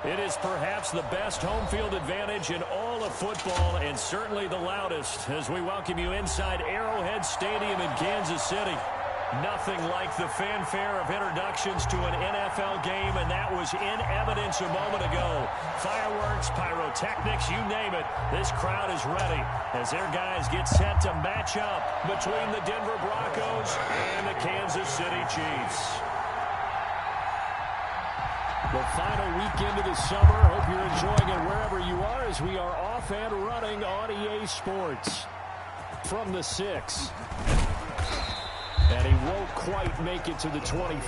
It is perhaps the best home field advantage in all of football, and certainly the loudest, as we welcome you inside Arrowhead Stadium in Kansas City. Nothing like the fanfare of introductions to an NFL game, and that was in evidence a moment ago. Fireworks, pyrotechnics, you name it. This crowd is ready as their guys get set to match up between the Denver Broncos and the Kansas City Chiefs. The final weekend of the summer. Hope you're enjoying it wherever you are as we are off and running on EA Sports. From the 6. And he won't quite make it to the 25.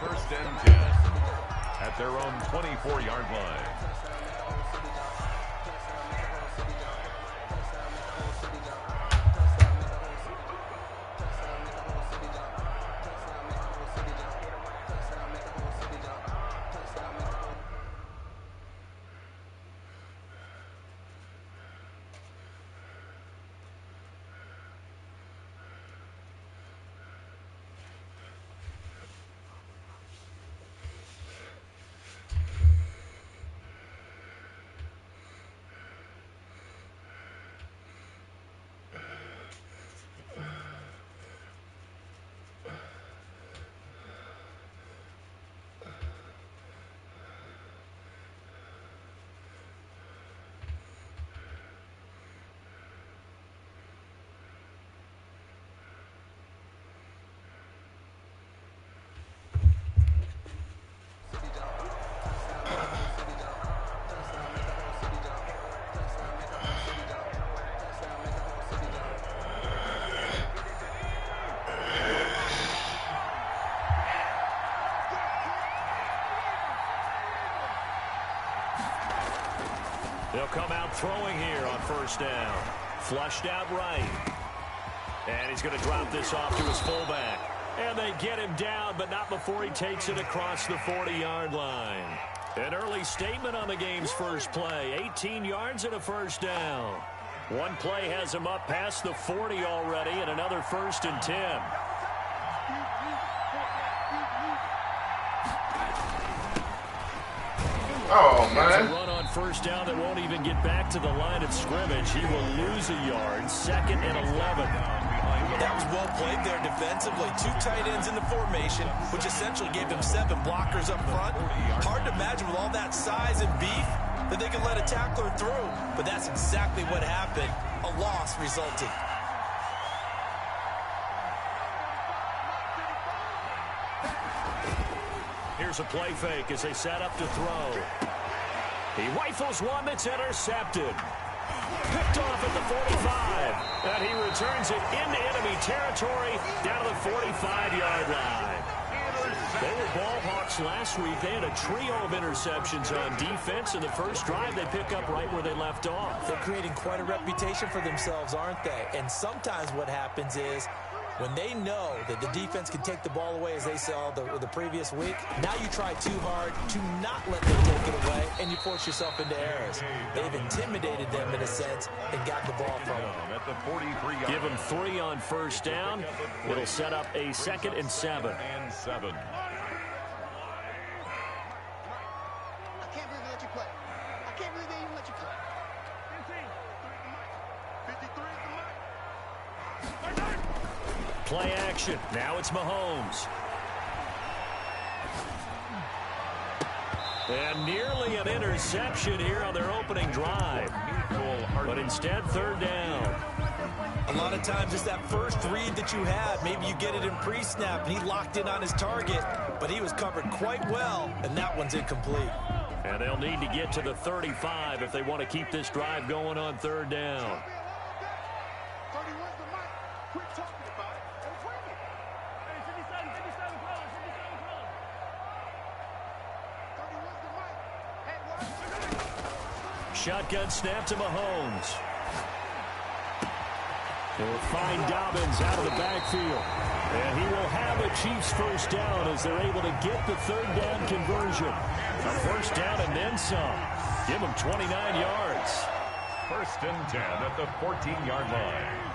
First and 10 at their own 24-yard line. They'll come out throwing here on first down. Flushed out right. And he's going to drop this off to his fullback. And they get him down, but not before he takes it across the 40-yard line. An early statement on the game's first play. 18 yards and a first down. One play has him up past the 40 already, and another first and 10. Oh, man. A run on first down that won't even get back to the line of scrimmage. He will lose a yard. 2nd and 11. That was well played there defensively. 2 tight ends in the formation, which essentially gave them 7 blockers up front. Hard to imagine with all that size and beef that they could let a tackler through. But that's exactly what happened. A loss resulted. Here's a play fake as they set up to throw. He rifles one that's intercepted. Picked off at the 45. And he returns it into enemy territory down to the 45-yard line. They were ball hawks last week. They had a trio of interceptions on defense. In the first drive, they pick up right where they left off. They're creating quite a reputation for themselves, aren't they? And sometimes what happens is when they know that the defense can take the ball away, as they saw the previous week, now you try too hard to not let them take it away, and you force yourself into errors. They've intimidated them in a sense and got the ball from them. Give them 3 on first down. It'll set up a 2nd and 7. Play action. Now it's Mahomes. And nearly an interception here on their opening drive. But instead, 3rd down. A lot of times it's that first read that you had. Maybe you get it in pre-snap, and he locked in on his target. But he was covered quite well, and that one's incomplete. And they'll need to get to the 35 if they want to keep this drive going on 3rd down. Shotgun snap to Mahomes. They'll find Dobbins out of the backfield. And he will have a Chiefs first down as they're able to get the 3rd down conversion. A first down and then some. Give them 29 yards. 1st and 10 at the 14-yard line.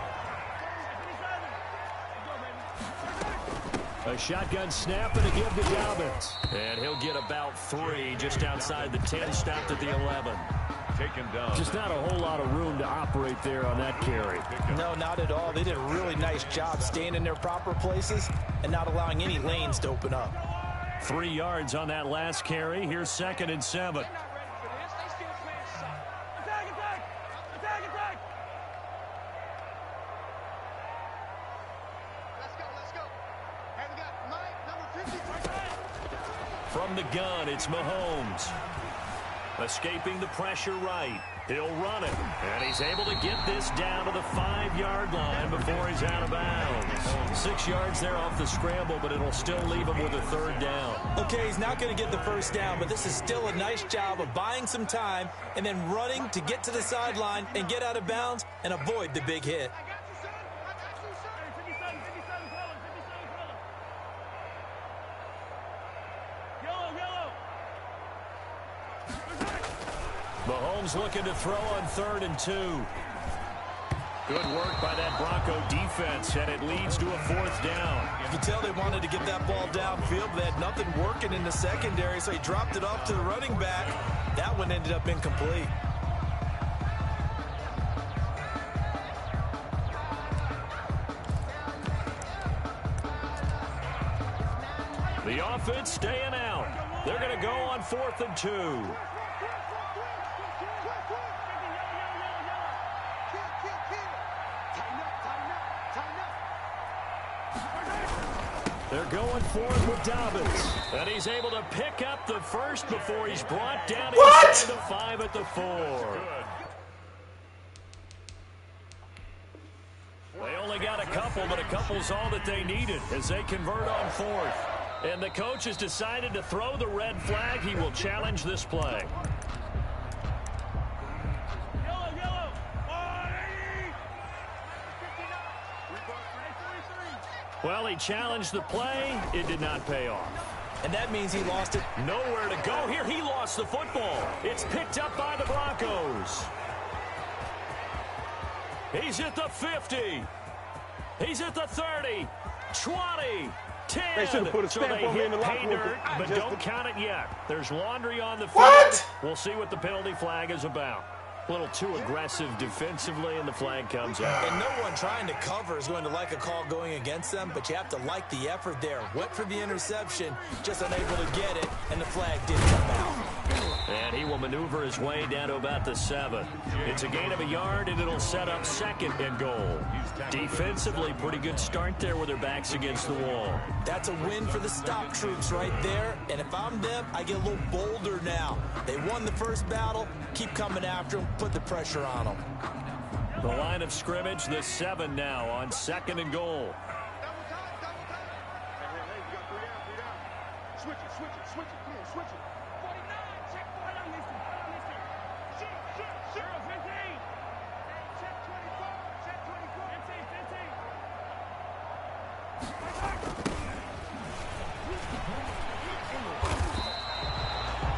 A shotgun snap and a give to Dobbins. And he'll get about 3 just outside the 10, stopped at the 11. Taken down. Just not a whole lot of room to operate there on that carry. No, not at all. They did a really nice job staying in their proper places and not allowing any lanes to open up. 3 yards on that last carry. Here's 2nd and 7. From the gun, it's Mahomes. Escaping the pressure right. He'll run it. And he's able to get this down to the 5-yard line before he's out of bounds. 6 yards there off the scramble, but it'll still leave him with a 3rd down. Okay, he's not going to get the 1st down, but this is still a nice job of buying some time and then running to get to the sideline and get out of bounds and avoid the big hit. Mahomes looking to throw on 3rd and 2. Good work by that Bronco defense, and it leads to a 4th down. You can tell they wanted to get that ball downfield, but they had nothing working in the secondary, so he dropped it off to the running back. That one ended up incomplete. The offense staying out. They're going to go on 4th and 2. They're going forward with Dobbins. And he's able to pick up the 1st before he's brought down inside the 5 at the 4. They only got a couple, but a couple's all that they needed as they convert on 4th. And the coach has decided to throw the red flag. He will challenge this play. Well, he challenged the play. It did not pay off. And that means he lost it. Nowhere to go here. He lost the football. It's picked up by the Broncos. He's at the 50. He's at the 30. 20. 10. They should have put a stamp on me in the locker room. But don't count it yet. There's laundry on the field. What? We'll see what the penalty flag is about. A little too aggressive defensively, and the flag comes out. And no one trying to cover is going to like a call going against them, but you have to like the effort there. Went for the interception, just unable to get it, and the flag did come out. And he will maneuver his way down to about the 7. It's a gain of a yard, and it'll set up 2nd and goal. Defensively, pretty good start there with their backs against the wall. That's a win for the stop troops right there, and if I'm them, I get a little bolder now. They won the first battle, keep coming after them, put the pressure on them. The line of scrimmage, the 7 now on 2nd and goal. Switch it, come on, switch it. 49, check 49, listen. Shoot. 15. Check 24, check 24. 15.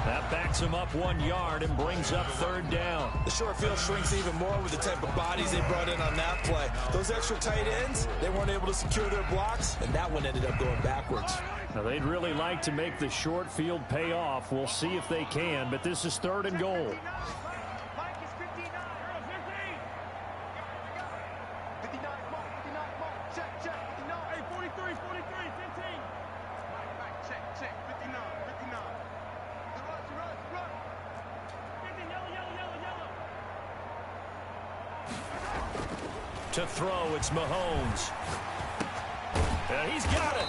That backs him up 1 yard and brings up 3rd down. The short field shrinks even more with the type of bodies they brought in on that play. Those extra tight ends, they weren't able to secure their blocks, and that one ended up going backwards. Now, they'd really like to make the short field pay off. We'll see if they can, but this is 3rd and goal. To throw, it's Mahomes. And he's got it.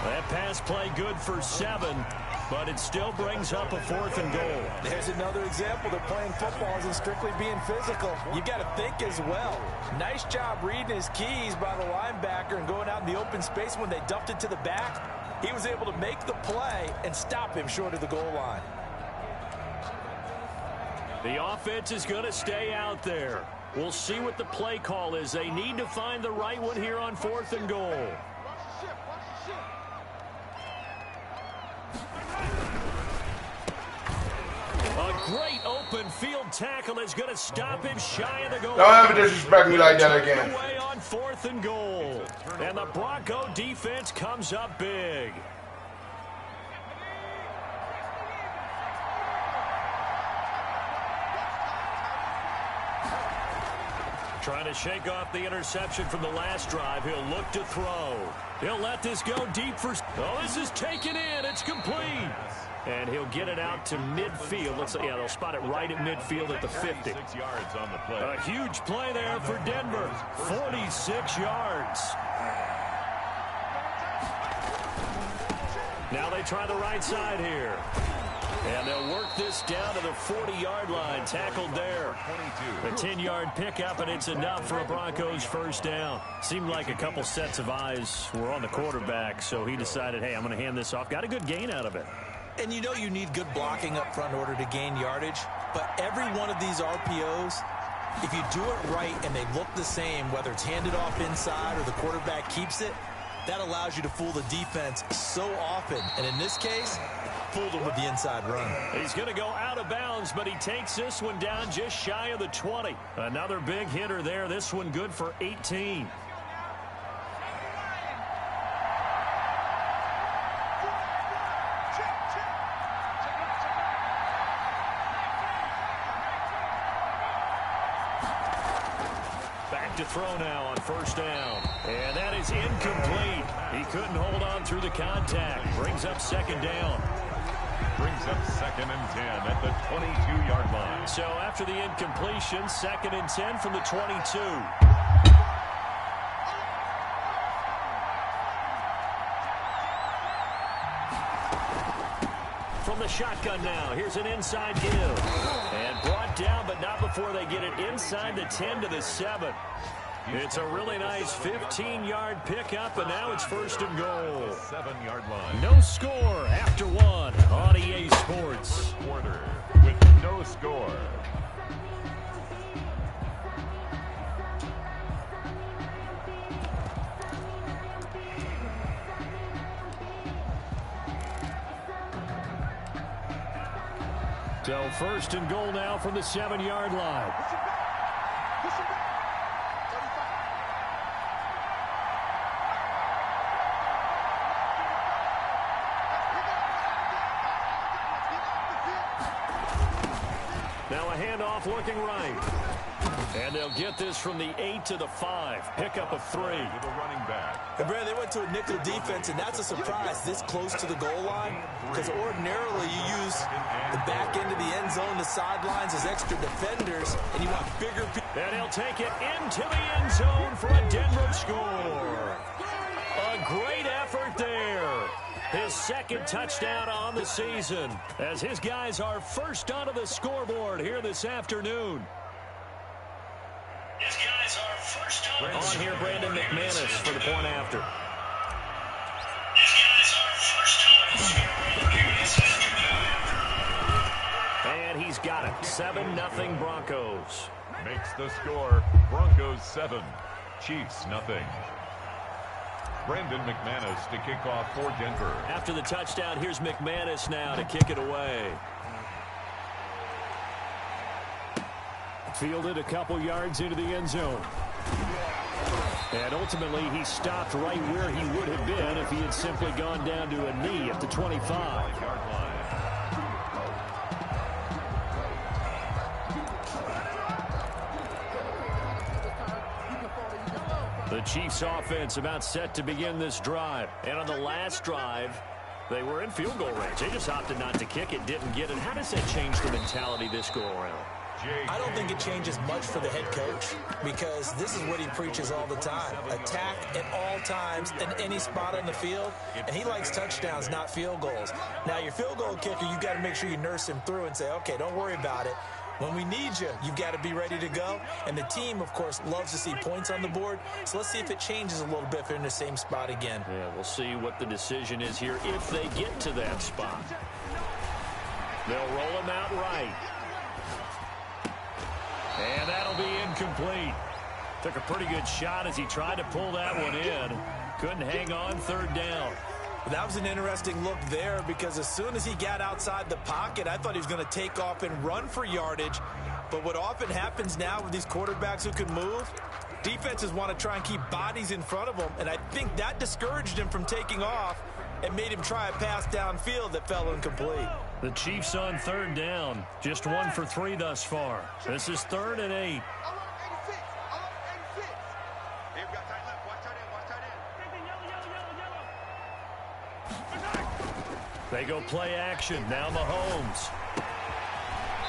That pass play good for 7, but it still brings up a 4th and goal. There's another example that playing football isn't strictly being physical. You got to think as well. Nice job reading his keys by the linebacker and going out in the open space when they dumped it to the back. He was able to make the play and stop him short of the goal line. The offense is going to stay out there. We'll see what the play call is. They need to find the right one here on 4th and goal. A great open field tackle is going to stop him shy of the goal. Don't ever disrespect me like that again. Away on 4th and goal. And the Bronco defense comes up big. Trying to shake off the interception from the last drive. He'll look to throw. He'll let this go deep for... Oh, this is taken in. It's complete. And he'll get it out to midfield. Yeah, they'll spot it right at midfield at the 50. 6 yards on the play. A huge play there for Denver. 46 yards. Now they try the right side here. And they'll work this down to the 40-yard line. Tackled there. A 10-yard pickup, and it's enough for a Broncos first down. Seemed like a couple sets of eyes were on the quarterback, so he decided, hey, I'm going to hand this off. Got a good gain out of it. And you know you need good blocking up front in order to gain yardage. But every one of these RPOs, if you do it right and they look the same, whether it's handed off inside or the quarterback keeps it, that allows you to fool the defense so often. And in this case, fooled him with the inside run. He's going to go out of bounds, but he takes this one down just shy of the 20. Another big hitter there. This one good for 18. Back to throw now on first down. And that is incomplete. He couldn't hold on through the contact. Brings up second down. Brings up 2nd and 10 at the 22-yard line. So after the incompletion, 2nd and 10 from the 22. From the shotgun now, here's an inside give. And brought down, but not before they get it inside the 10 to the 7. It's a really nice 15-yard pickup, and now it's first and goal. 7-yard line. No score after one on EA Sports. Quarter with no score. So first and goal now from the 7-yard line. Now a handoff looking right. And they'll get this from the 8 to the 5. Pickup of 3. To the running back. And Brad, they went to a nickel defense, and that's a surprise this close to the goal line, because ordinarily you use the back end of the end zone, the sidelines as extra defenders, and you want bigger people. And he'll take it into the end zone for a Denver score. A great effort there. His 2nd touchdown on the season, as his guys are first onto the scoreboard here this afternoon. His guys are first on here, Brandon McManus for the point after. His guys are first on the scoreboard here this afternoon. And he's got it. 7-0 Broncos. Makes the score. Broncos 7. Chiefs nothing. Brandon McManus to kick off for Denver. After the touchdown, here's McManus now to kick it away. Fielded a couple yards into the end zone. And ultimately, he stopped right where he would have been if he had simply gone down to a knee at the 25-yard line. The Chiefs offense about set to begin this drive. And on the last drive, they were in field goal range. They just opted not to kick it, didn't get it. How does that change the mentality this go around? I don't think it changes much for the head coach, because this is what he preaches all the time. Attack at all times in any spot on the field, and he likes touchdowns, not field goals. Now, your field goal kicker, you've got to make sure you nurse him through and say, okay, don't worry about it. When we need you, you've got to be ready to go. And the team, of course, loves to see points on the board. So let's see if it changes a little bit if they're in the same spot again. Yeah, we'll see what the decision is here if they get to that spot. They'll roll him out right. And that'll be incomplete. Took a pretty good shot as he tried to pull that one in. Couldn't hang on, 3rd down. That was an interesting look there, because as soon as he got outside the pocket, I thought he was going to take off and run for yardage. But what often happens now with these quarterbacks who can move, Defenses want to try and keep bodies in front of them, and I think that discouraged him from taking off and made him try a pass downfield that fell incomplete. The Chiefs on third down. Just 1 for 3 thus far. This is 3rd and 8. They go play action. Now Mahomes.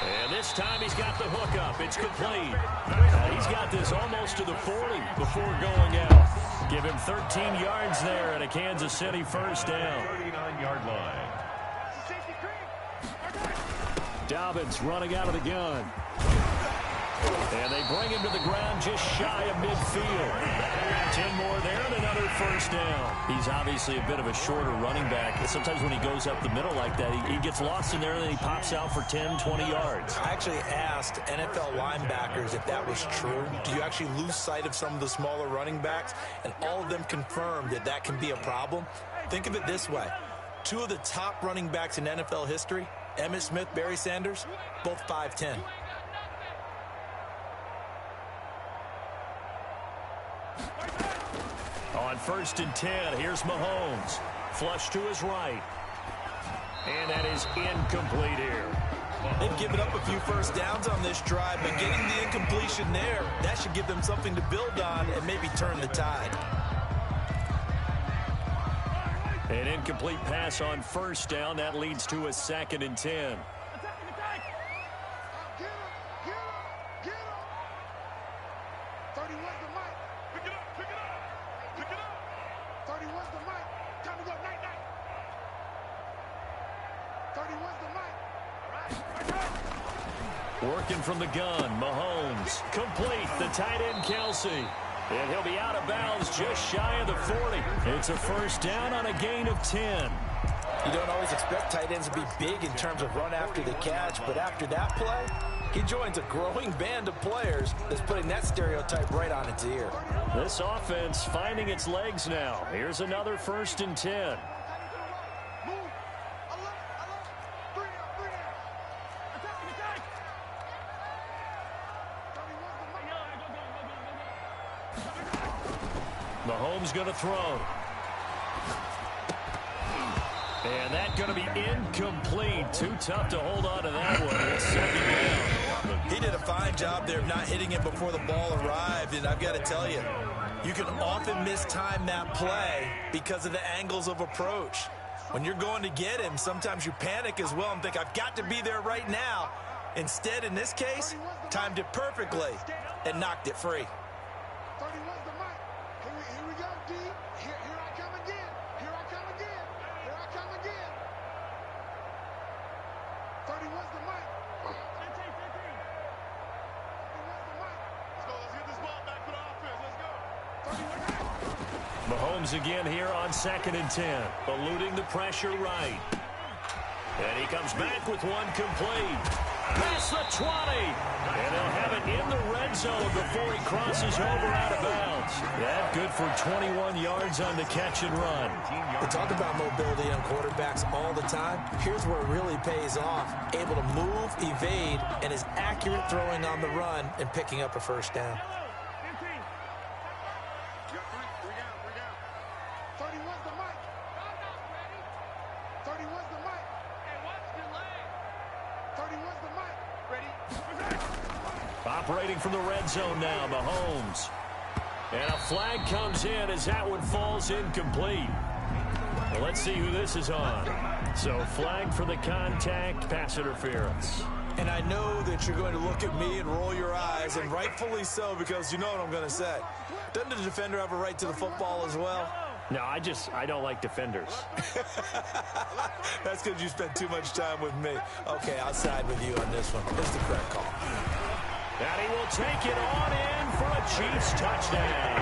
And this time he's got the hook up. It's complete. He's got this almost to the 40 before going out. Give him 13 yards there and a Kansas City first down. 39-yard line. Dobbins running out of the gun. And they bring him to the ground just shy of midfield. 10 more there and another first down. He's obviously a bit of a shorter running back. Sometimes when he goes up the middle like that, he gets lost in there and then he pops out for 10, 20 yards. I actually asked NFL linebackers if that was true. Do you actually lose sight of some of the smaller running backs? And all of them confirmed that that can be a problem. Think of it this way. 2 of the top running backs in NFL history, Emmitt Smith, Barry Sanders, both 5'10". On 1st and 10, here's Mahomes. Flush to his right. And that is incomplete here. They've given up a few first downs on this drive, but getting the incompletion there, that should give them something to build on and maybe turn the tide. An incomplete pass on 1st down. That leads to a 2nd and 10. 31's the mic. Working from the gun, Mahomes. Complete, the tight end, Kelsey. And he'll be out of bounds just shy of the 40. It's a first down on a gain of 10. You don't always expect tight ends to be big in terms of run after the catch, but after that play, he joins a growing band of players that's putting that stereotype right on its ear. This offense finding its legs now. Here's another 1st and 10. Mahomes going to throw. And that's going to be incomplete. Too tough to hold on to that one. It's 2nd down. He did a fine job there of not hitting it before the ball arrived, and I've got to tell you, you can often mistime that play because of the angles of approach. When you're going to get him, sometimes you panic as well and think, I've got to be there right now. Instead, in this case, timed it perfectly and knocked it free. 31's the mic. Here we go, D. Here I come again. Here I come again. Here I come again. 31's the mic. 31's the mic. Let's go. Let's get this ball back for the offense. Let's go. 31. Mahomes again here on 2nd and 10. Eluding the pressure right. And he comes back with one complete. Past the 20. And they'll have it in the red zone before he crosses over out of bounds. That good for 21 yards on the catch and run. We talk about mobility on quarterbacks all the time. Here's where it really pays off. Able to move, evade, and is accurate throwing on the run and picking up a first down. 31's the mic. 31's the mic. Hey, what's delay? 31's the mic. Ready? Operating from the red zone now, Mahomes. And a flag comes in as that one falls incomplete. Well, let's see who this is on. So flag for the contact, pass interference. And I know that you're going to look at me and roll your eyes, and rightfully so, because you know what I'm going to say. Doesn't the defender have a right to the football as well? No, I don't like defenders. That's because you spent too much time with me. Okay, I'll side with you on this one. It's the correct call. And he will take it on in for a Chiefs touchdown.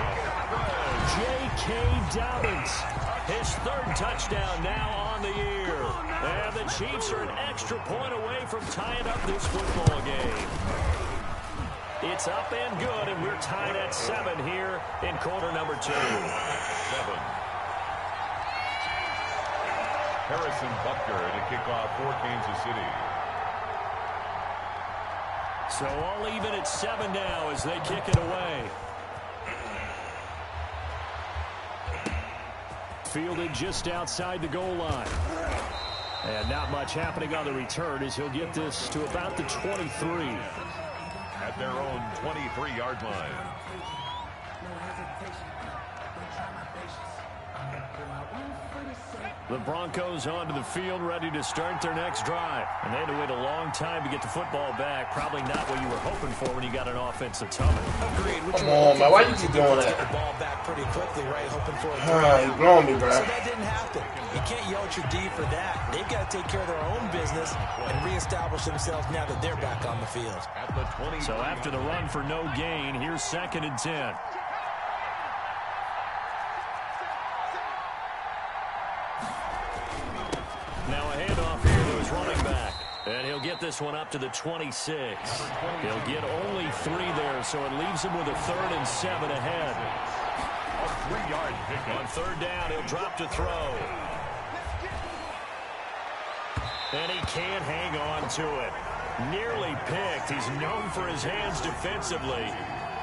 J.K. Dobbins, his 3rd touchdown now on the year. And the Chiefs are an extra point away from tying up this football game. It's up and good, and we're tied at 7 here in quarter number 2. 7. Harrison Butker to kick off for Kansas City. So all even at 7 now as they kick it away. fielded just outside the goal line. And not much happening on the return as he'll get this to about the 23. At their own 23-yard line. The Broncos onto the field, ready to start their next drive. And they had to wait a long time to get the football back. Probably not what you were hoping for when you got an offense that's humming. Agreed. Come on, man. Why you keep doing that? Get the ball back pretty quickly, right? Hoping for a You blowing me, bro. So that didn't happen. You can't yell at your D for that. They've got to take care of their own business and reestablish themselves now that they're back on the field. At the 20. So after the run for no gain, here's 2nd and 10. Now a handoff here to his running back. And he'll get this one up to the 26. He'll get only 3 there, so it leaves him with a 3rd and 7 ahead. A 3-yard pickup. On 3rd down, he'll drop to throw. And he can't hang on to it. Nearly picked. He's known for his hands defensively.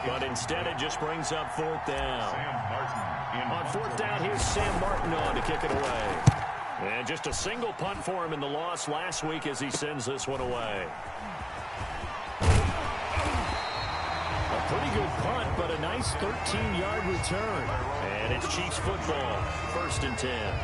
But instead, it just brings up 4th down. Sam Martin. On 4th down, here's Sam Martin on to kick it away. And just a single punt for him in the loss last week as he sends this one away. A pretty good punt, but a nice 13-yard return. And it's Chiefs football, 1st and 10.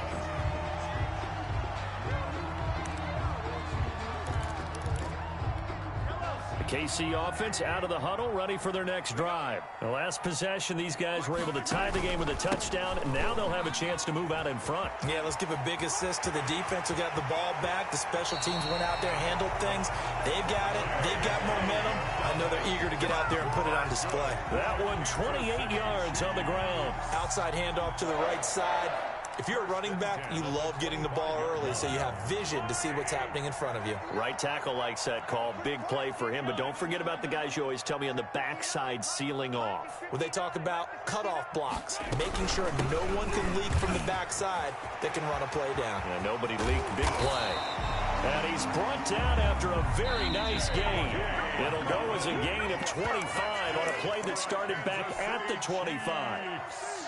KC offense out of the huddle, ready for their next drive. The last possession, these guys were able to tie the game with a touchdown, and now they'll have a chance to move out in front. Yeah, let's give a big assist to the defense who got the ball back. The special teams went out there, handled things. They've got it. They've got momentum. I know they're eager to get out there and put it on display. That one, 28 yards on the ground. Outside handoff to the right side. If you're a running back, you love getting the ball early so you have vision to see what's happening in front of you. Right tackle likes that call. Big play for him, but don't forget about the guys you always tell me on the backside sealing off. Well, they talk about cutoff blocks, making sure no one can leak from the backside that can run a play down. And nobody leaked. Big play. And he's brought down after a very nice gain. It'll go as a gain of 25 on a play that started back at the 25.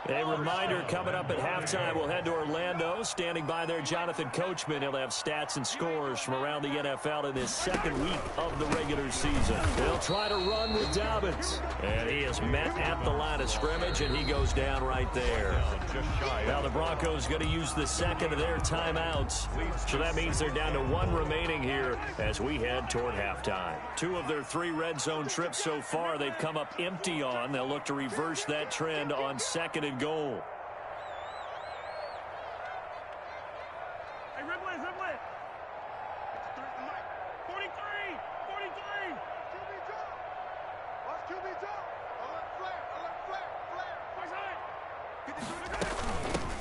A reminder, coming up at halftime, we'll head to Orlando. Standing by there, Jonathan Coachman. He'll have stats and scores from around the NFL in his 2nd week of the regular season. They'll try to run with Dobbins. And he is met at the line of scrimmage, and he goes down right there. Now the Broncos going to use the 2nd of their timeouts. So that means they're down to 1 remaining here as we head toward halftime. 2 of their 3 red zone trips so far, they've come up empty on. They'll look to reverse that trend on 2nd and goal. Hey, Ripley, Ripley. 43, 43. QB drop. Watch QB drop. Alert flare.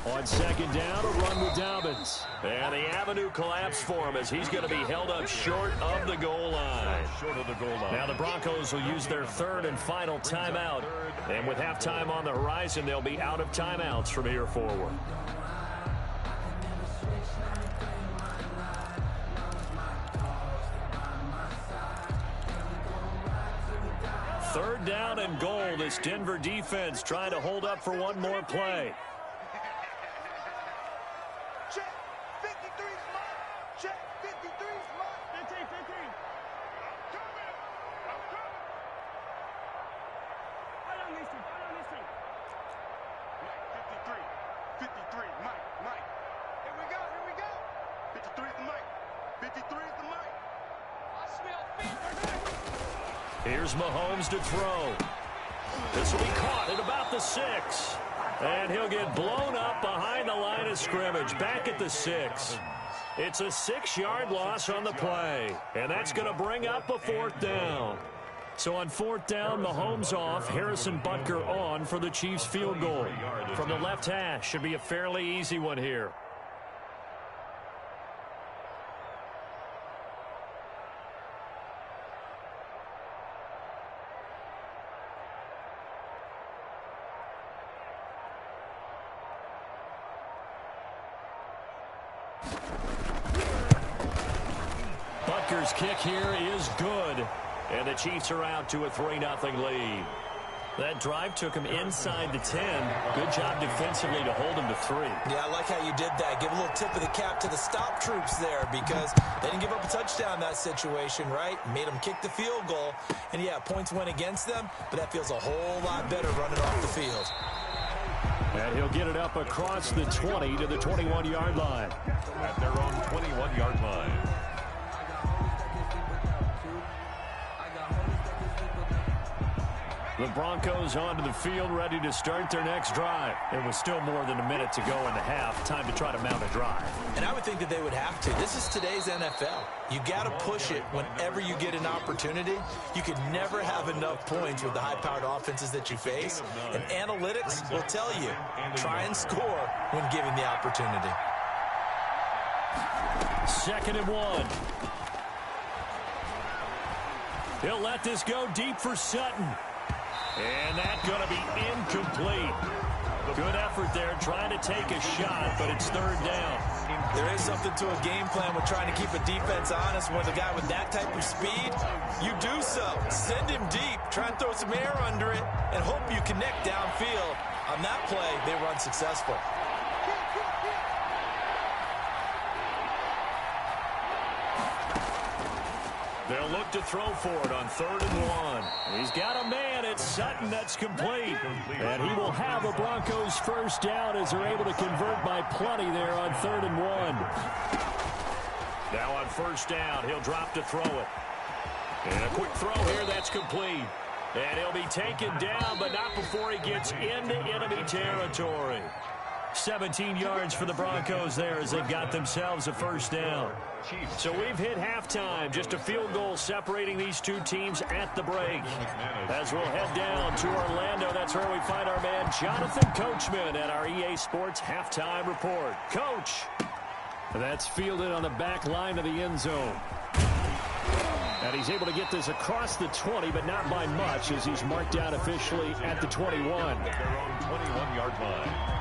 On 2nd down, a run with Dobbins. And the avenue collapsed for him as he's going to be held up short of the goal line. Now the Broncos will use their 3rd and final timeout. And with halftime on the horizon, they'll be out of timeouts from here forward. Third down and goal. This Denver defense trying to hold up for one more play. Check. 53's mine. Check. 53's mine. 15, 15. I'm coming. I don't listen. Mike, 53. 53, Mike. Here we go. 53's the Mike. 53's the Mike. I smell feet. Here's Mahomes to throw. This will be caught at about the 6. And he'll get blown up behind the line of scrimmage, back at the 6. It's a 6-yard loss on the play. And that's going to bring up a 4th down. So on 4th down, Mahomes off, Harrison Butker on for the Chiefs field goal. From the left hash, should be a fairly easy one here. Butker's kick here is good. And the Chiefs are out to a 3-0 lead. That drive took him inside the 10. Good job defensively to hold him to 3. Yeah, I like how you did that. Give a little tip of the cap to the stop troops there because they didn't give up a touchdown in that situation, right? Made them kick the field goal. And, yeah, points went against them, but that feels a whole lot better running off the field. And he'll get it up across the 20 to the 21-yard line. At their own 21-yard line. The Broncos onto the field, ready to start their next drive. There was still more than a minute to go in the half. Time to try to mount a drive. And I would think that they would have to. This is today's NFL. You got to push it whenever you get an opportunity. You can never have enough points with the high-powered offenses that you face. And analytics will tell you, try and score when given the opportunity. 2nd and 1. He'll let this go deep for Sutton. And that's going to be incomplete. Good effort there, trying to take a shot, but it's 3rd down. There is something to a game plan with trying to keep a defense honest. With a guy with that type of speed, you do so. Send him deep, try and throw some air under it, and hope you connect downfield. On that play, they were unsuccessful. They'll look to throw for it on 3rd and 1. He's got a man. It's Sutton. That's complete. And he will have a Broncos first down as they're able to convert by plenty there on 3rd and 1. Now on 1st down, he'll drop to throw it. And a quick throw here. That's complete. And he'll be taken down, but not before he gets into enemy territory. 17 yards for the Broncos there as they've got themselves a first down. So we've hit halftime. Just a field goal separating these two teams at the break. As we'll head down to Orlando, that's where we find our man Jonathan Coachman at our EA Sports Halftime Report. Coach, that's fielded on the back line of the end zone. And he's able to get this across the 20, but not by much as he's marked out officially at the 21. At their own 21-yard line.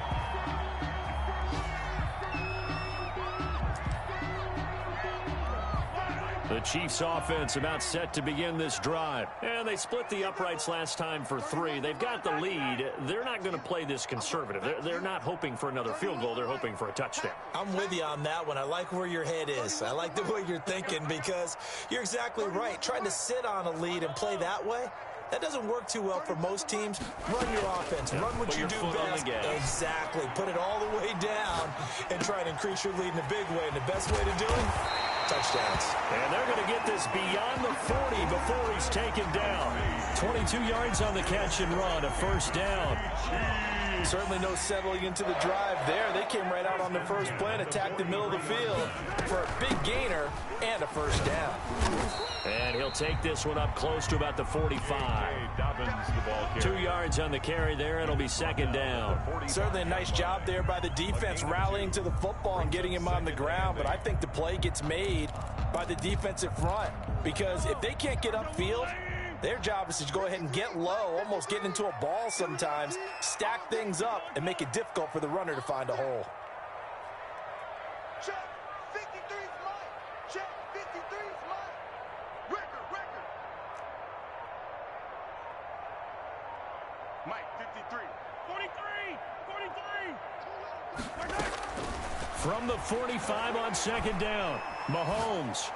The Chiefs offense about set to begin this drive. And they split the uprights last time for 3. They've got the lead. They're not going to play this conservative. They're not hoping for another field goal. They're hoping for a touchdown. I'm with you on that one. I like where your head is. I like the way you're thinking because you're exactly right. Trying to sit on a lead and play that way, that doesn't work too well for most teams. Run your offense. Run what you do best. Exactly. Put it all the way down and try to increase your lead in a big way. And the best way to do it, touchdowns. And they're going to get this beyond the 40 before he's taken down. 22 yards on the catch and run, a first down. Certainly no settling into the drive there. They came right out on the first play and attacked the middle of the field for a big gainer and a first down. And he'll take this one up close to about the 45. 2 yards on the carry there. It'll be 2nd down. Certainly a nice job there by the defense rallying to the football and getting him on the ground. But I think the play gets made by the defensive front because if they can't get upfield, their job is to go ahead and get low, almost get into a ball sometimes, stack things up, and make it difficult for the runner to find a hole. Check 53's mine. Check 53's mine. Record. Mike 53. 43. From the 45 on 2nd down, Mahomes.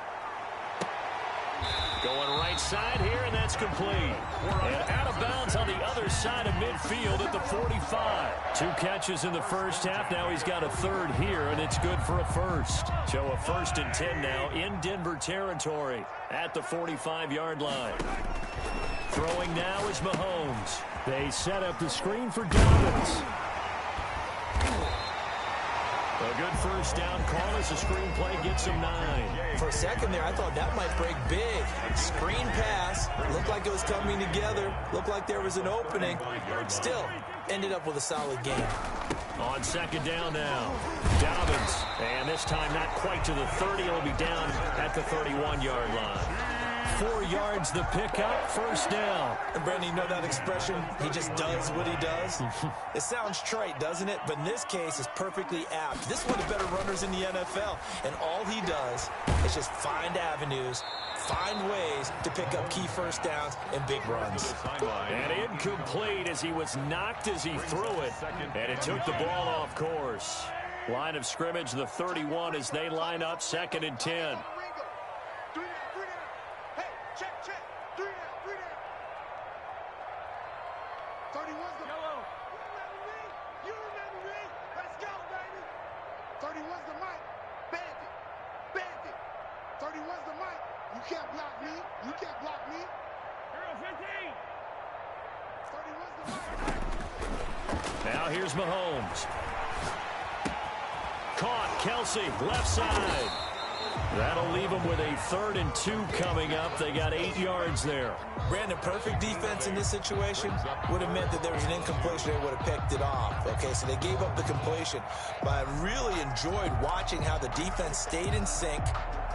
Going right side here, and that's complete. And out of bounds on the other side of midfield at the 45. 2 catches in the first half. Now he's got a 3rd here, and it's good for a first. So a 1st and 10 now in Denver territory at the 45-yard line. Throwing now is Mahomes. They set up the screen for Dobbins. A good first down call as the screenplay gets him 9. For a second there, I thought that might break big. Screen pass. Looked like it was coming together. Looked like there was an opening. Still, ended up with a solid game. On 2nd down now, Dobbins. And this time not quite to the 30. It'll be down at the 31-yard line. 4 yards the pickup, first down. And Brandon, you know that expression, he just does what he does? It sounds trite, doesn't it? But in this case, it's perfectly apt. This is one of the better runners in the NFL, and all he does is just find avenues, find ways to pick up key first downs and big runs. And incomplete as he was knocked as he threw it, and it took the ball off course. Line of scrimmage, the 31 as they line up, 2nd and 10. Now here's Mahomes. Caught, Kelsey, left side. That'll leave them with a 3rd and 2 coming up. They got 8 yards there. Brandon, perfect defense in this situation would have meant that there was an incompletion. They would have picked it off. Okay, so they gave up the completion. But I really enjoyed watching how the defense stayed in sync,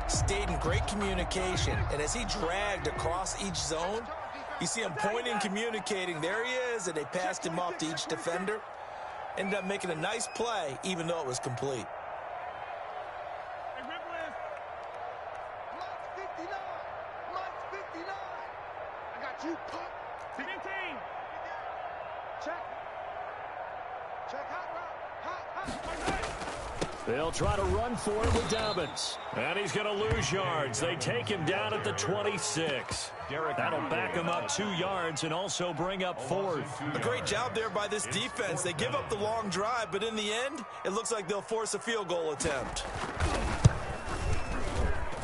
stayed in great communication. And as he dragged across each zone, you see him pointing, communicating. There he is, and they passed him off to each defender. Ended up making a nice play, even though it was complete. You put 15. Check. Hot. They'll try to run for it with Dobbins. And he's going to lose yards. They take him down at the 26. That'll back him up 2 yards and also bring up 4th. A great job there by this defense. They give up the long drive, but in the end, it looks like they'll force a field goal attempt.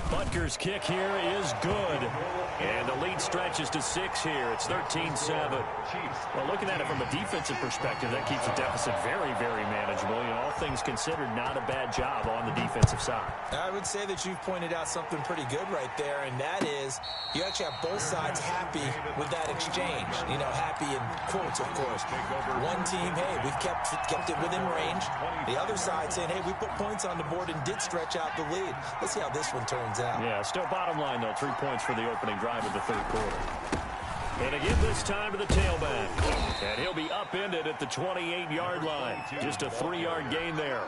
Butker's kick here is good. And the lead stretches to 6 here. It's 13-7. Well, looking at it from a defensive perspective, that keeps the deficit very, very manageable. You know, all things considered, not a bad job on the defensive side. I would say that you've pointed out something pretty good right there, and that is you actually have both sides happy with that exchange. You know, happy in quotes, of course. One team, hey, we've kept it within range. The other side saying, hey, we put points on the board and did stretch out the lead. Let's see how this one turns out. Yeah, still bottom line, though, 3 points for the opening drive of the 3rd quarter. And again this time to the tailback. And he'll be upended at the 28-yard line. Just a 3-yard gain there.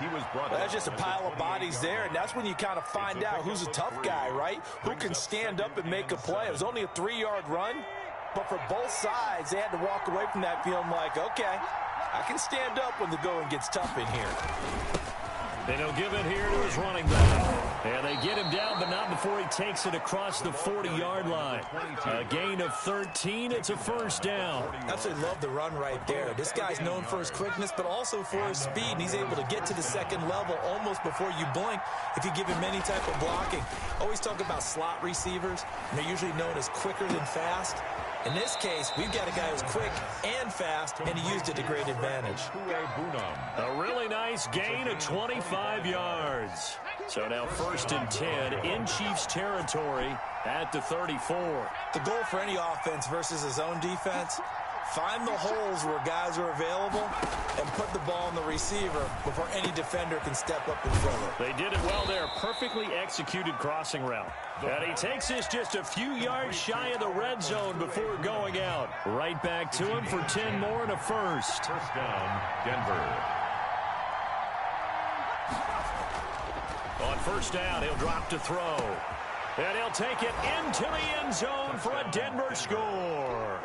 He was brought That's just a pile of bodies there, and that's when you kind of find out who's a tough guy, right? Who can stand up and make a play. It was only a 3-yard run, but for both sides, they had to walk away from that feeling like, okay, I can stand up when the going gets tough in here. And he'll give it here to his running back. And they get him down, but not before he takes it across the 40-yard line. A gain of 13. It's a 1st down. Absolutely love the run right there. This guy's known for his quickness, but also for his speed. And he's able to get to the 2nd level almost before you blink if you give him any type of blocking. Always talk about slot receivers, and they're usually known as quicker than fast. In this case, we've got a guy who's quick and fast, and he used it to great advantage. A really nice gain of 25 yards. So now 1st and 10 in Chiefs territory at the 34. The goal for any offense versus his own defense, find the holes where guys are available and put the ball on the receiver before any defender can step up and fill it. They did it well there. Perfectly executed crossing route. And he takes this just a few yards shy of the red zone before going out. Right back to him for 10 more and a 1st. 1st down, Denver. On 1st down, he'll drop to throw. And he'll take it into the end zone for a Denver score.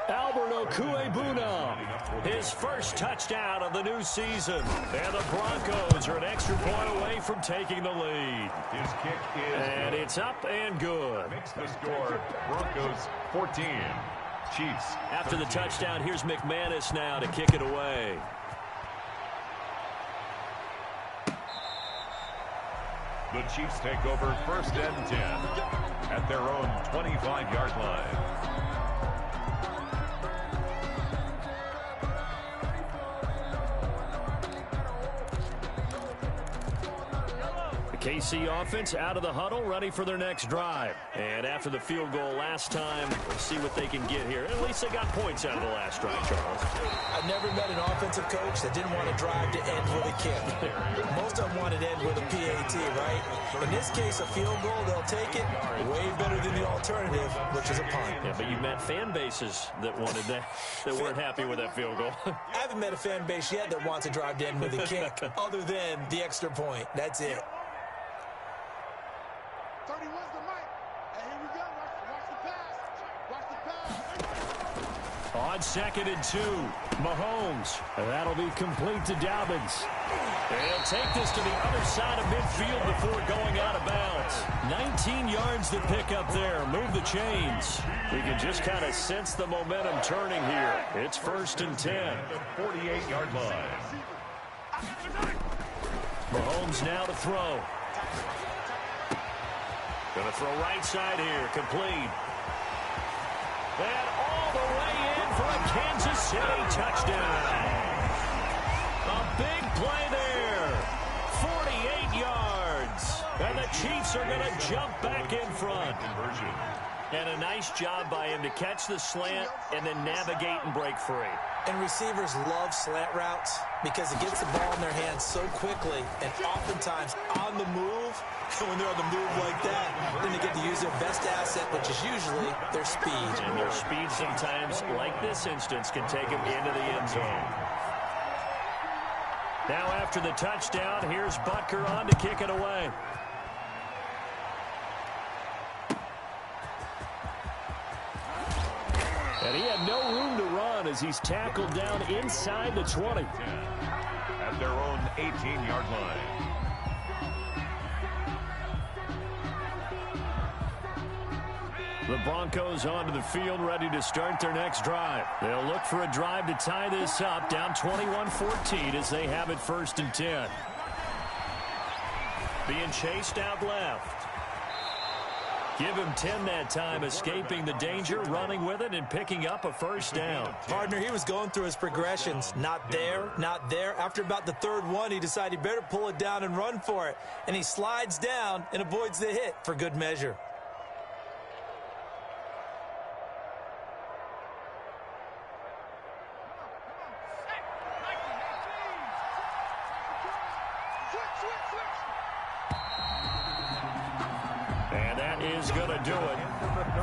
Albert Okuebuna, his first touchdown of the new season. And the Broncos are an extra point away from taking the lead. His kick is and it's up and good. Makes the score Broncos 14. Chiefs. After the touchdown, here's McManus now to kick it away. The Chiefs take over 1st and 10 at their own 25-yard line. KC offense out of the huddle, ready for their next drive. And after the field goal last time, we'll see what they can get here. At least they got points out of the last drive, Charles. I've never met an offensive coach that didn't want to drive to end with a kick. Most of them wanted to end with a PAT, right? In this case, a field goal, they'll take it way better than the alternative, which is a punt. Yeah, but you've met fan bases that wanted that weren't happy with that field goal. I haven't met a fan base yet that wants to drive to end with a kick other than the extra point. That's it. 30 was the mic. On 2nd and 2, Mahomes. That'll be complete to Dobbins. He'll take this to the other side of midfield before going out of bounds. 19 yards to pick up there. Move the chains. We can just kind of sense the momentum turning here. It's 1st and 10. 48-yard line. Mahomes now to throw. Going to throw right side here. Complete. And all the way in for a Kansas City touchdown. A big play there. 48 yards. And the Chiefs are going to jump back in front. And a nice job by him to catch the slant and then navigate and break free. And receivers love slant routes because it gets the ball in their hands so quickly and oftentimes on the move. And when they're on the move like that, then they get to use their best asset, which is usually their speed. And their speed sometimes, like this instance, can take them into the end zone. Now after the touchdown, here's Butker on to kick it away. And he had no room to run as he's tackled down inside the 20. At their own 18-yard line. The Broncos onto the field, ready to start their next drive. They'll look for a drive to tie this up, down 21-14 as they have it 1st and 10. Being chased out left. Give him 10 that time, escaping the danger, running with it, and picking up a 1st down. Partner, he was going through his progressions. Not there, not there. After about the 3rd one, he decided he better pull it down and run for it. And he slides down and avoids the hit for good measure. And that is going to do it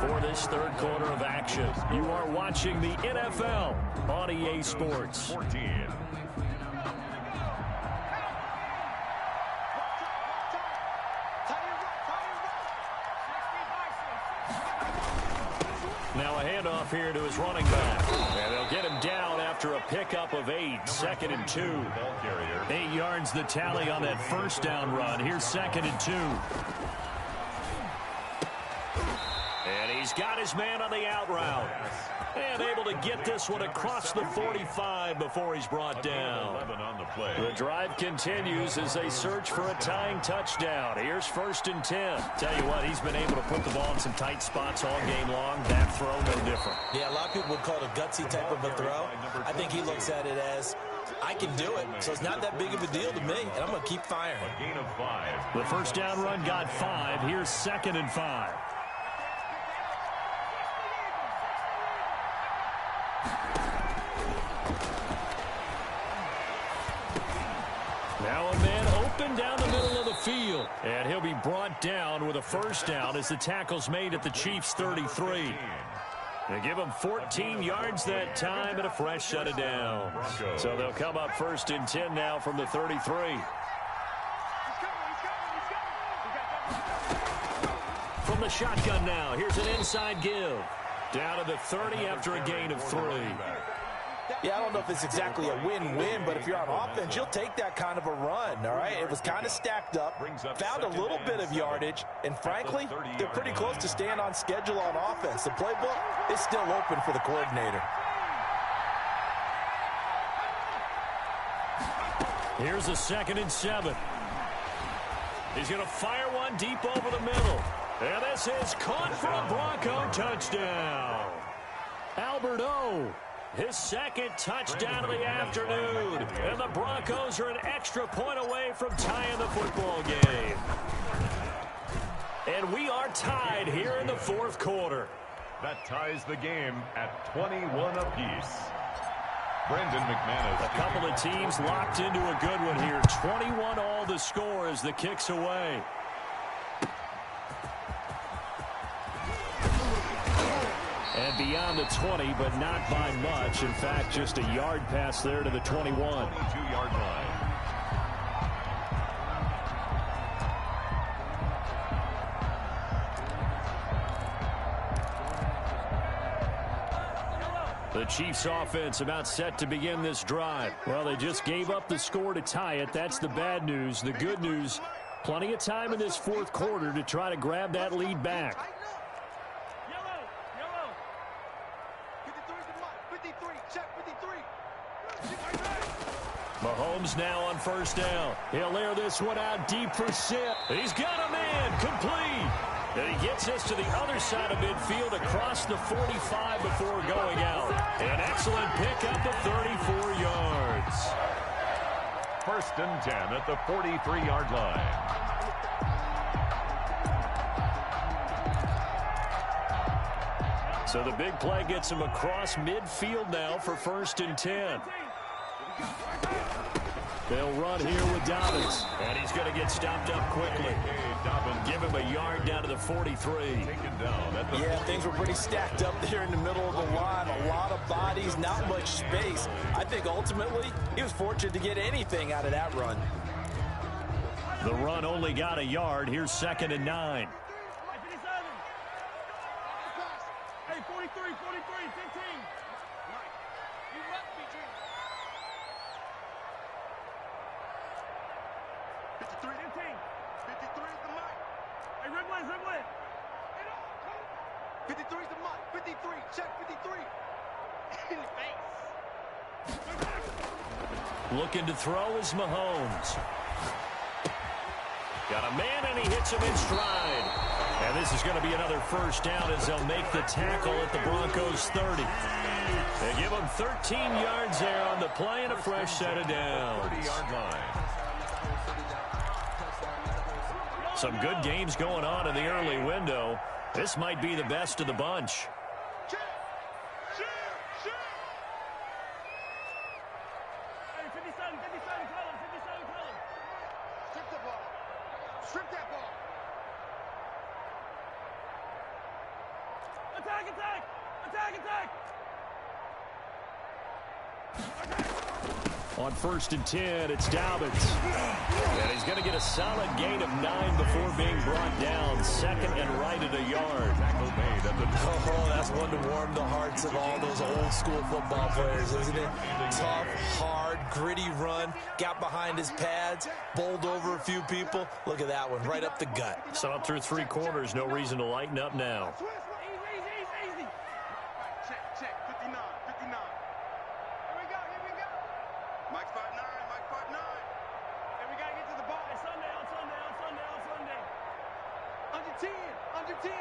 for this 3rd quarter of action. You are watching the NFL on EA Sports. 14. Now a handoff here to his running back. And they'll get him down after a pickup of 8. 2nd and 2. 8 yards the tally on that 1st down run. Here's 2nd and 2. And he's got his man on the out route. And able to get this one across the 45 before he's brought down. The drive continues as they search for a tying touchdown. Here's 1st and 10. Tell you what, he's been able to put the ball in some tight spots all game long. That throw, no different. Yeah, a lot of people would call it a gutsy type of a throw. I think he looks at it as, I can do it, so it's not that big of a deal to me, and I'm going to keep firing. A gain of 5. The 1st down run got 5. Here's 2nd and 5. Now a man open down the middle of the field. And he'll be brought down with a 1st down as the tackle's made at the Chiefs' 33. They give him 14 yards that time and a fresh set of downs. So they'll come up 1st and 10 now from the 33. From the shotgun now, here's an inside give. Down to the 30 after a gain of 3. Yeah, I don't know if it's exactly a win-win, but if you're on offense, you'll take that kind of a run, all right? It was kind of stacked up, found a little bit of yardage, and frankly, they're pretty close to staying on schedule on offense. The playbook is still open for the coordinator. Here's a 2nd and 7. He's going to fire one deep over the middle. And this is caught for a Bronco touchdown. Albert O. His 2nd touchdown of the afternoon. And the Broncos are an extra point away from tying the football game. And we are tied here in the 4th quarter. That ties the game at 21 apiece. Brandon McManus. A couple of teams locked into a good one here. 21 all the score as the kick's away. And beyond the 20, but not by much. In fact, just a yard pass there to the 21. 22-yard line. The Chiefs offense about set to begin this drive. Well, they just gave up the score to tie it. That's the bad news. The good news, plenty of time in this fourth quarter to try to grab that lead back. Yellow. 53's the mark. 53. Check 53. Mahomes now on first down. He'll air this one out deep for Sip. He's got a man complete. And he gets us to the other side of midfield across the 45 before going out. An excellent pickup of 34 yards. 1st and 10 at the 43-yard line. So the big play gets him across midfield now for 1st and 10. They'll run here with Dobbins. And he's going to get stopped up quickly. Give him a yard down to the 43. Yeah, things were pretty stacked up there in the middle of the line. A lot of bodies, not much space. I think ultimately he was fortunate to get anything out of that run. The run only got a yard. Here's 2nd and 9. Hey, 43, 15. You left me, Jim. 53, 53 is the mark. Hey, Ridley. 53 is the mark. 53, check 53. In the face. Looking to throw is Mahomes. Got a man, and he hits him in stride. And this is going to be another first down as they'll make the tackle at the Broncos 30. They give him 13 yards there on the play and a fresh set of downs. 30-yard line. Some good games going on in the early window. This might be the best of the bunch. Check. Hey, 57, color. Strip the ball. Strip that ball. Attack. On 1st and 10, it's Dobbins. And he's going to get a solid gain of 9 before being brought down. 2nd and right at a yard. Oh, that's one to warm the hearts of all those old school football players, isn't it? Tough, hard, gritty run. Got behind his pads, bowled over a few people. Look at that one, right up the gut. Saw it through 3 quarters. No reason to lighten up now. Easy. Check. 59. Here we go. Mike 5'9". And we got to get to the ball. It's Sunday. Under 10.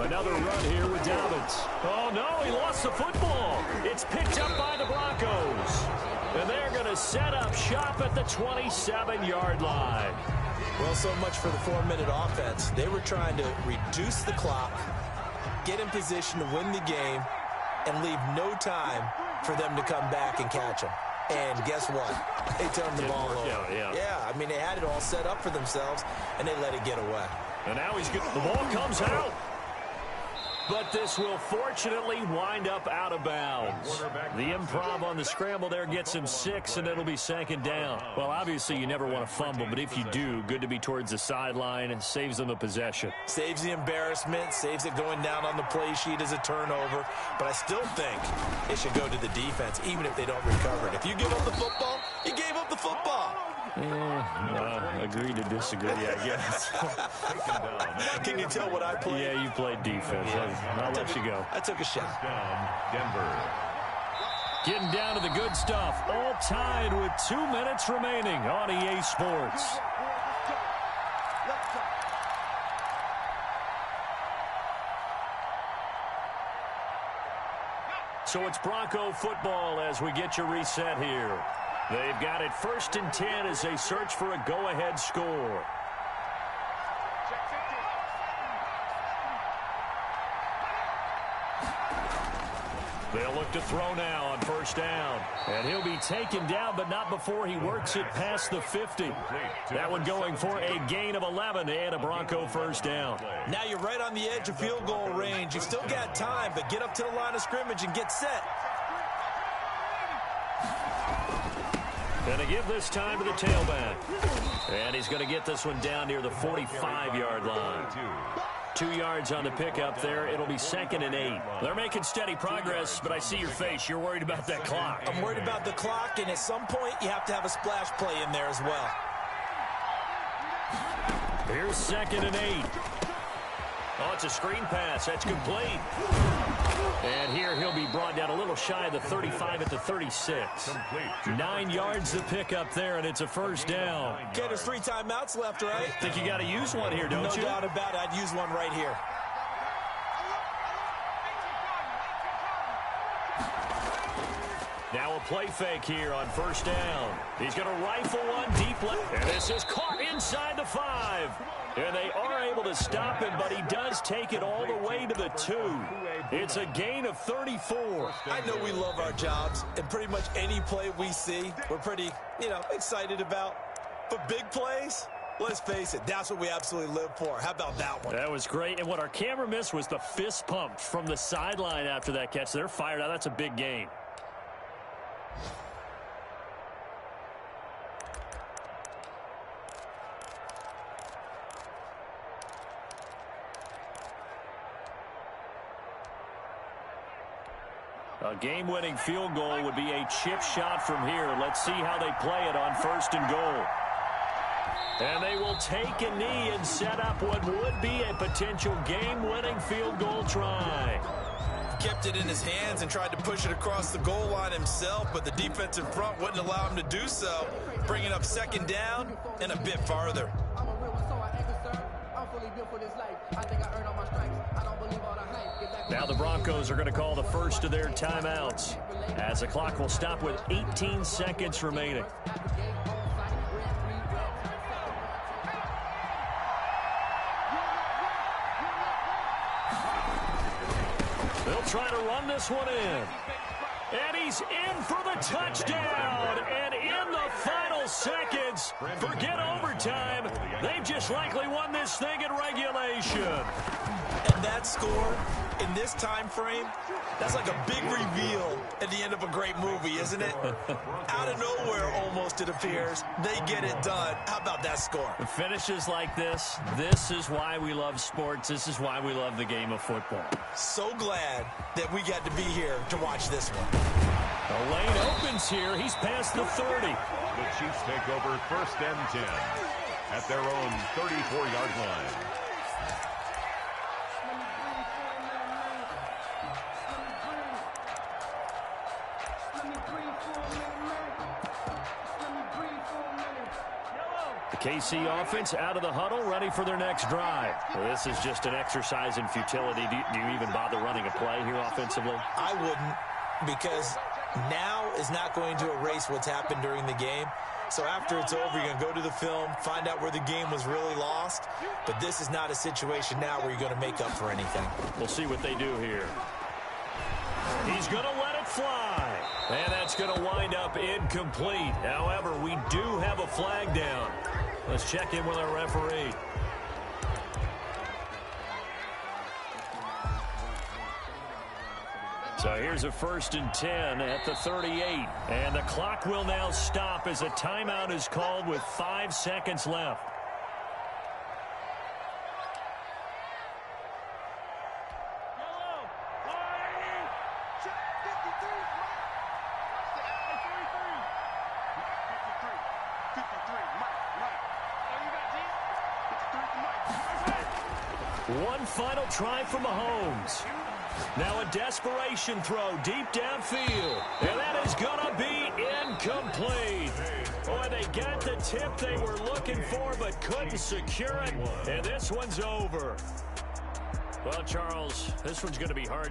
Another run here with Dobbins. Oh, no, he lost the football. It's picked up by the Broncos. And they're going to set up shop at the 27-yard line. Well, so much for the 4-minute offense. They were trying to reduce the clock, get in position to win the game, and leave no time for them to come back and catch them. And guess what? They turned the ball over. Yeah, I mean, they had it all set up for themselves, and they let it get away. And now the ball comes out. But this will fortunately wind up out of bounds. The improv on the scramble there gets him 6, and it'll be 2nd down. Well, obviously, you never want to fumble, but if you do, good to be towards the sideline. It saves them a possession. Saves the embarrassment, saves it going down on the play sheet as a turnover. But I still think it should go to the defense, even if they don't recover it. If you give up the football, you gave up the football. Agree to disagree, I guess. Can you tell what I played? Yeah, you played defense. I'll let you go. I took a shot. Denver. Getting down to the good stuff. All tied with 2 minutes remaining on EA Sports. So it's Bronco football as we get you reset here. They've got it 1st and 10 as they search for a go-ahead score. They'll look to throw now on 1st down. And he'll be taken down, but not before he works it past the 50. That one going for a gain of 11 and a Bronco 1st down. Now you're right on the edge of field goal range. You've still got time, but get up to the line of scrimmage and get set. Gonna give this time to the tailback. And he's going to get this one down near the 45-yard line. 2 yards on the pickup there. It'll be 2nd and 8. They're making steady progress, but I see your face. You're worried about that clock. I'm worried about the clock, and at some point you have to have a splash play in there as well. Here's 2nd and 8. Oh, it's a screen pass. That's complete. And here he'll be brought down a little shy of the 35 at the 36. 9 yards to pick up there, and it's a first down. Okay, there's 3 timeouts left, right? Think you got to use one here, don't you? No doubt about it. I'd use one right here. Now a play fake here on first down. He's going to rifle one deep left. And this is caught inside the 5. And they are able to stop him, but he does take it all the way to the 2. It's a gain of 34. I know we love our jobs, and pretty much any play we see, we're pretty, excited about. But big plays, let's face it, that's what we absolutely live for. How about that one? That was great. And what our camera missed was the fist pump from the sideline after that catch. They're fired out. That's a big gain. A game-winning field goal would be a chip shot from here. Let's see how they play it on 1st and goal. And they will take a knee and set up what would be a potential game-winning field goal try. Kept it in his hands and tried to push it across the goal line himself, but the defensive front wouldn't allow him to do so, bringing up 2nd down and a bit farther. Now the Broncos are going to call the first of their timeouts, as the clock will stop with 18 seconds remaining. They'll try to run this one in. And he's in for the touchdown. And in the final seconds, forget overtime. They've just likely won this thing in regulation. And that score in this time frame, that's like a big reveal at the end of a great movie, isn't it? Out of nowhere, almost, it appears. They get it done. How about that score? The finishes like this is why we love sports. This is why we love the game of football. So glad that we got to be here to watch this one. The lane opens here. He's past the 30. The Chiefs take over 1st and 10 at their own 34-yard line. KC offense out of the huddle, ready for their next drive. Well, this is just an exercise in futility. Do you even bother running a play here offensively? I wouldn't, because now is not going to erase what's happened during the game. So after it's over, you're going to go to the film, find out where the game was really lost. But this is not a situation now where you're going to make up for anything. We'll see what they do here. He's going to let it fly. And that's going to wind up incomplete. However, we do have a flag down. Let's check in with our referee. So here's a 1st and 10 at the 38. And the clock will now stop as a timeout is called with 5 seconds left. One final try from Mahomes. Now a desperation throw deep downfield. And that is going to be incomplete. Boy, they got the tip they were looking for but couldn't secure it. And this one's over. Well, Charles, this one's going to be hard to